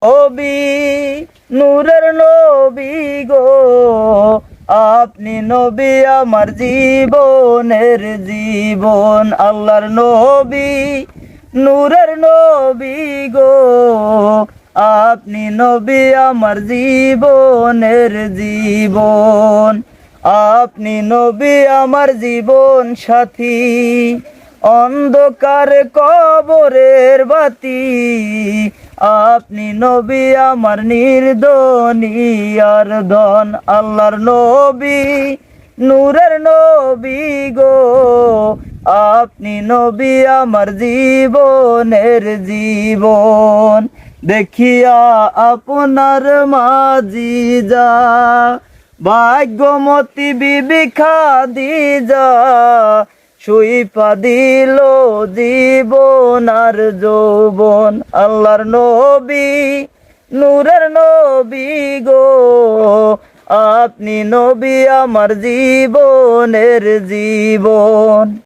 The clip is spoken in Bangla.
নবী, নূরের নবী গো, আপনি নবী আমার জীবনের জীবন। আল্লাহর নবী, নূরের নবী গো, আপনি নবী আমার জীবনের জীবন। আপনি নবী আমার জীবন সাথী, অন্ধকার কবরের বাতি। আপনি নবী আমার নির্দনিয়ার ধন। আল্লাহর নবী, নূরের নবী গো, আপনি নবী আমার জীবনের জীবন। দেখিয়া আপনার মাঝি যা, ভাগ্যমতী বিবি খাদিজা, সুইপা দিল জীবন আর যৌবন। আল্লাহর নবী, নূরের নবী গো, আপনি নবী আমার জীবনের জীবন।